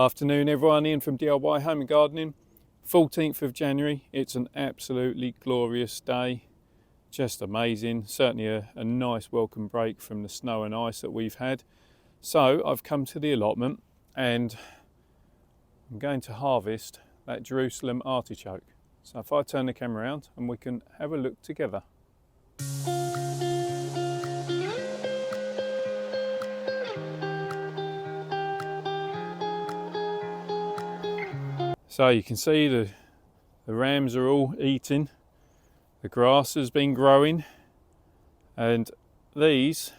Afternoon everyone, Ian from DIY Home and Gardening. 14th of January, it's an absolutely glorious day, just amazing. Certainly a nice welcome break from the snow and ice that we've had. So I've come to the allotment and I'm going to harvest that Jerusalem artichoke. So if I turn the camera around and we can have a look together. So you can see the rams are all eating, the grass has been growing, and these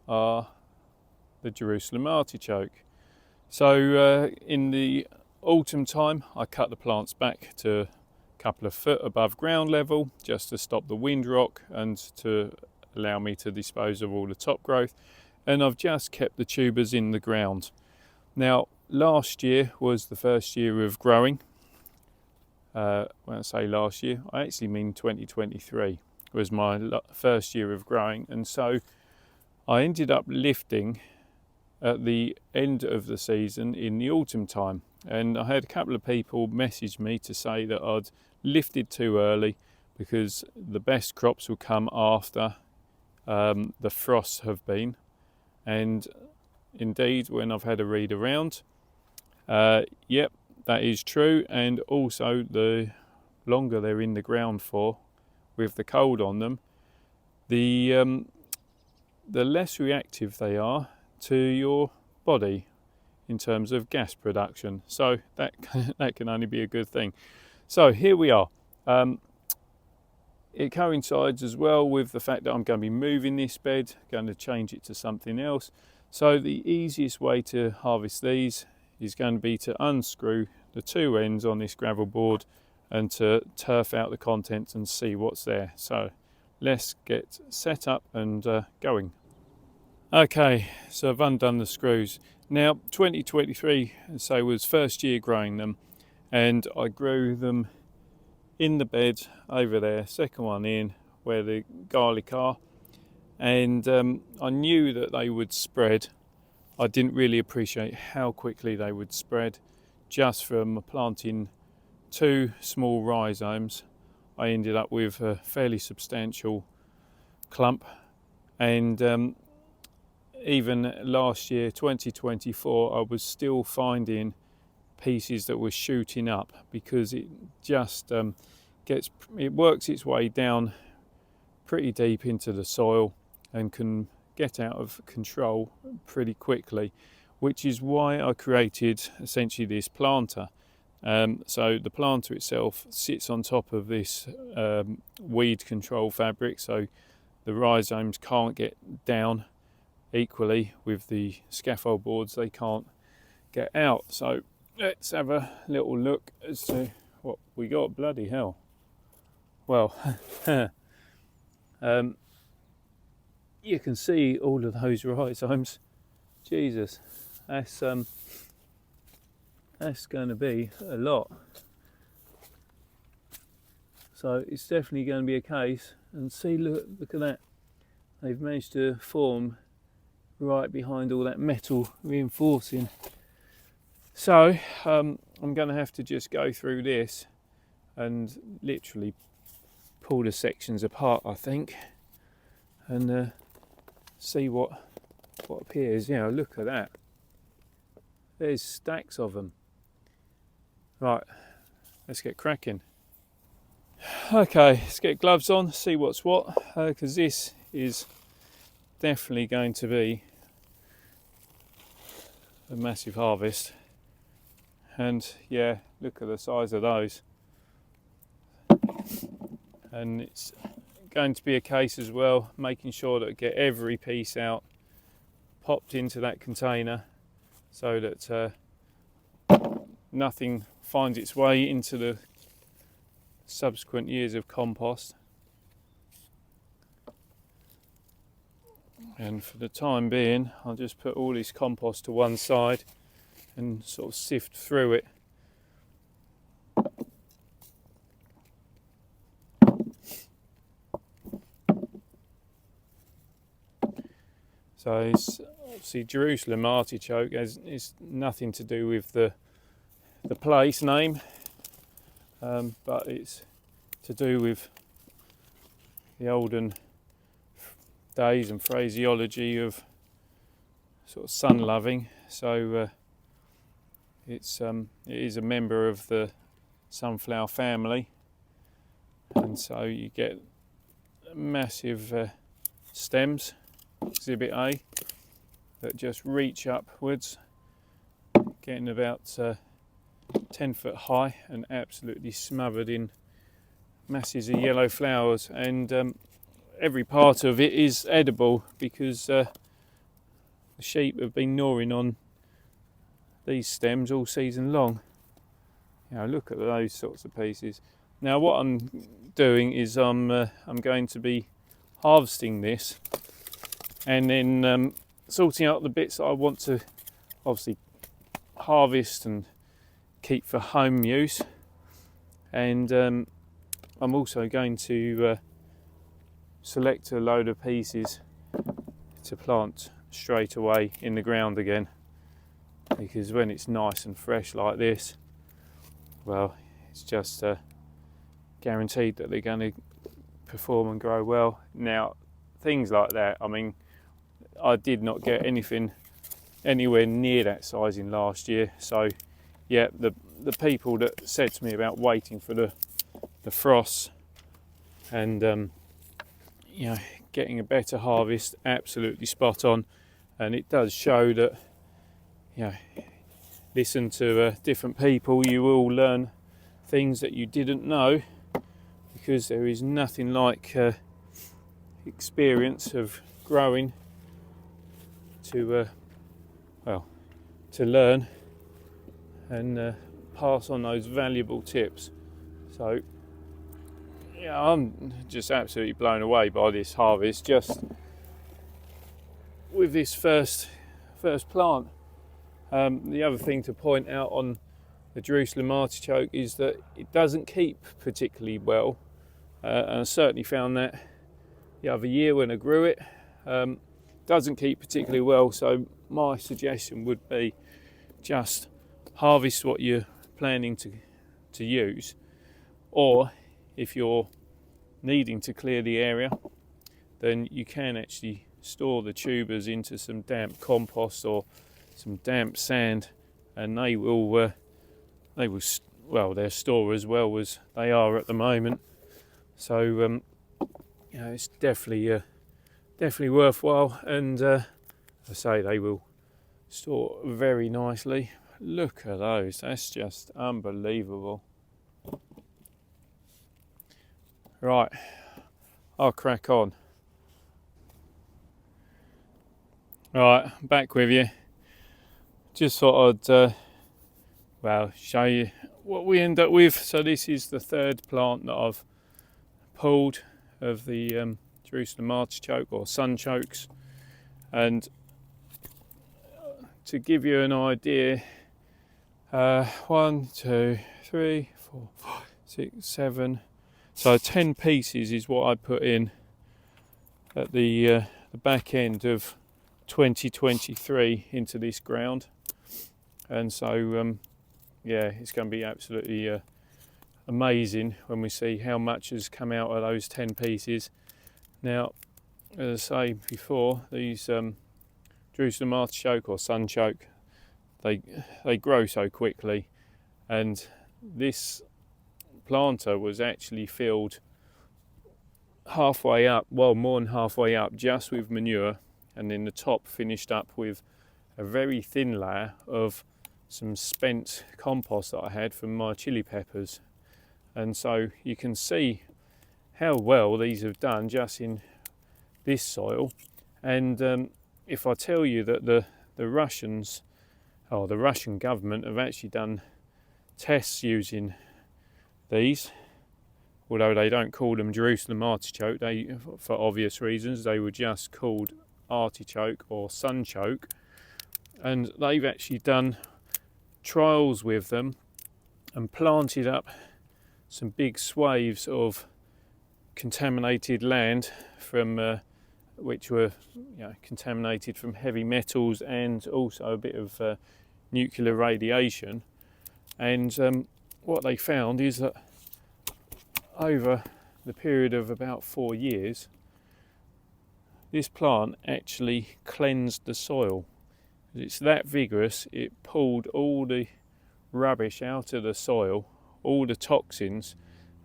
are the Jerusalem artichoke. So in the autumn time I cut the plants back to a couple of foot above ground level just to stop the wind rock and to allow me to dispose of all the top growth, and I've just kept the tubers in the ground. Now last year was the first year of growing. When I say last year, I actually mean 2023 was my first year of growing, and so I ended up lifting at the end of the season in the autumn time, and I had a couple of people message me to say that I'd lifted too early because the best crops will come after the frosts have been. And indeed, when I've had a read around, yep, that is true. And also the longer they're in the ground for with the cold on them, the less reactive they are to your body in terms of gas production. So that can only be a good thing. So here we are. It coincides as well with the fact that I'm going to be moving this bed, going to change it to something else. So the easiest way to harvest these is going to be to unscrew the two ends on this gravel board and to turf out the contents and see what's there. So let's get set up and going. Okay, so I've undone the screws. Now 2023, so was first year growing them, and I grew them in the bed over there, second one in where the garlic are, and I knew that they would spread. I didn't really appreciate how quickly they would spread. Just from planting two small rhizomes, I ended up with a fairly substantial clump, and even last year 2024 I was still finding pieces that were shooting up because it just it works its way down pretty deep into the soil and can get out of control pretty quickly, which is why I created essentially this planter. So the planter itself sits on top of this weed control fabric, so the rhizomes can't get down equally with the scaffold boards, they can't get out. So let's have a little look as to what we got. Bloody hell. Well, you can see all of those rhizomes. Jesus, that's going to be a lot. So it's definitely going to be a case. And see, look at that. They've managed to form right behind all that metal reinforcing. So I'm going to have to just go through this and literally pull the sections apart, I think, and see what appears. You know, look at that. There's stacks of them. Right, let's get cracking. Okay, let's get gloves on, see what's what, because this is definitely going to be a massive harvest. And yeah, look at the size of those. And it's going to be a case as well, making sure that I get every piece out, popped into that container, so that nothing finds its way into the subsequent years of compost. And for the time being, I'll just put all this compost to one side and sort of sift through it. So it's obviously Jerusalem artichoke is nothing to do with the place name, but it's to do with the olden days and phraseology of sort of sun loving. So it is a member of the sunflower family, and so you get massive stems, exhibit A, that just reach upwards, getting about 10 foot high and absolutely smothered in masses of yellow flowers, and every part of it is edible because the sheep have been gnawing on these stems all season long. You know, look at those sorts of pieces. Now what I'm doing is I'm going to be harvesting this and then sorting out the bits that I want to obviously harvest and keep for home use, and I'm also going to select a load of pieces to plant straight away in the ground again, because when it's nice and fresh like this, well, it's just guaranteed that they're going to perform and grow well. Now things like that, I mean, I did not get anything anywhere near that sizing last year, so yeah, the people that said to me about waiting for the frosts and you know, getting a better harvest, absolutely spot on. And it does show that, you know, listen to different people, you will learn things that you didn't know, because there is nothing like experience of growing to to learn and pass on those valuable tips. So yeah, I'm just absolutely blown away by this harvest, just with this first plant. The other thing to point out on the Jerusalem artichoke is that it doesn't keep particularly well, and I certainly found that the other year when I grew it. Doesn't keep particularly well, so my suggestion would be just harvest what you're planning to use, or if you're needing to clear the area, then you can actually store the tubers into some damp compost or some damp sand, and they will well, they'll store as well as they are at the moment. So you know, it's definitely worthwhile, and I say they will store very nicely. Look at those, that's just unbelievable. Right, I'll crack on. Right, back with you. Just thought I'd well, show you what we end up with. So this is the third plant that I've pulled of the Jerusalem artichoke, or sunchokes, and to give you an idea, 1, 2, 3, 4, 5, 6, 7, so 10 pieces is what I put in at the back end of 2023 into this ground, and so yeah, it's going to be absolutely amazing when we see how much has come out of those 10 pieces. Now, as I say before, these Jerusalem artichoke or sunchoke, they grow so quickly, and this planter was actually filled halfway up, well, more than halfway up, just with manure, and then the top finished up with a very thin layer of some spent compost that I had from my chili peppers. And so you can see how well these have done just in this soil. And if I tell you that the Russians, or the Russian government, have actually done tests using these, although they don't call them Jerusalem artichoke, they, for obvious reasons, they were just called artichoke or sunchoke, and they've actually done trials with them and planted up some big swathes of contaminated land from which were contaminated from heavy metals and also a bit of nuclear radiation. And what they found is that over the period of about 4 years, this plant actually cleansed the soil. It's that vigorous, it pulled all the rubbish out of the soil, all the toxins,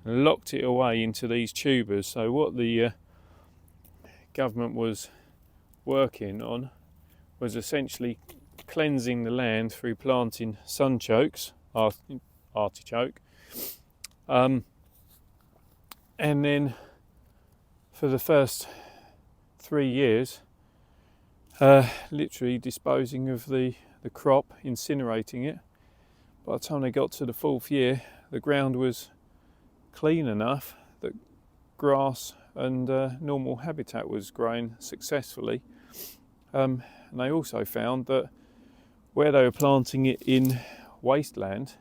and locked it away into these tubers. So what the government was working on was essentially cleansing the land through planting sunchokes, artichoke, and then for the first 3 years literally disposing of the crop, incinerating it. By the time they got to the 4th year, the ground was clean enough that grass and normal habitat was growing successfully. And they also found that where they were planting it in wasteland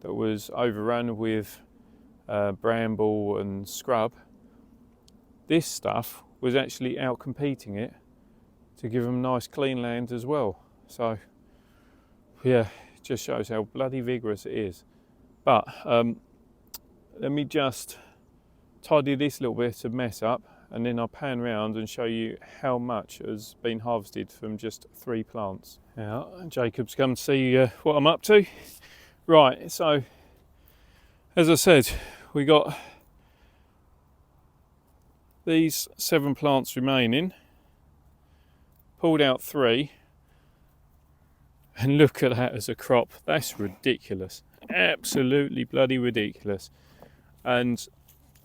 that was overrun with bramble and scrub, this stuff was actually out competing it to give them nice clean land as well. So yeah, it just shows how bloody vigorous it is. But let me just tidy this little bit of mess up, and then I'll pan round and show you how much has been harvested from just 3 plants. Now Jacob's come to see what I'm up to. Right, so as I said, we got these 7 plants remaining, pulled out 3, and look at that as a crop. That's ridiculous, absolutely bloody ridiculous. And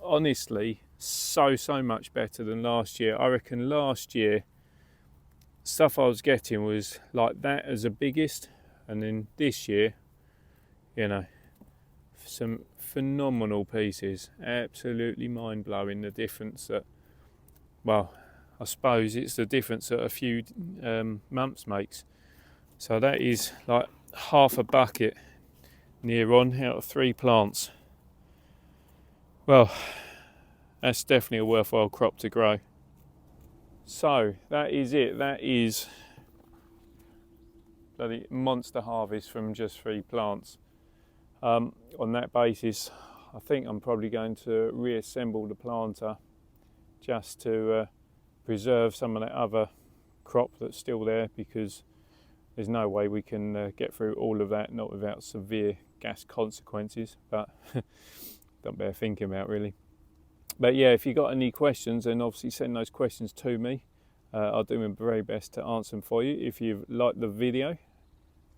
honestly, so much better than last year. I reckon last year stuff I was getting was like that as a biggest, and then this year, some phenomenal pieces. Absolutely mind-blowing, the difference that, well, I suppose it's the difference that a few months makes. So that is like half a bucket near on out of 3 plants. Well, that's definitely a worthwhile crop to grow. So that is it. That is bloody monster harvest from just 3 plants. On that basis, I think I'm probably going to reassemble the planter just to preserve some of that other crop that's still there, because there's no way we can get through all of that not without severe gas consequences. But don't bear thinking about, really. But yeah, if you've got any questions, then obviously send those questions to me. I'll do my very best to answer them for you. If you've liked the video,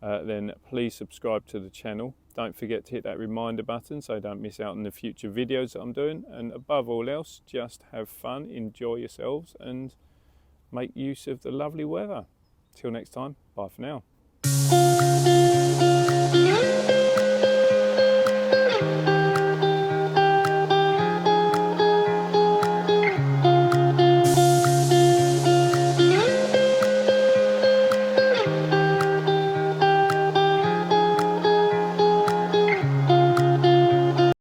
then please subscribe to the channel. Don't forget to hit that reminder button so you don't miss out on the future videos that I'm doing. And above all else, just have fun, enjoy yourselves, and make use of the lovely weather. Till next time, bye for now.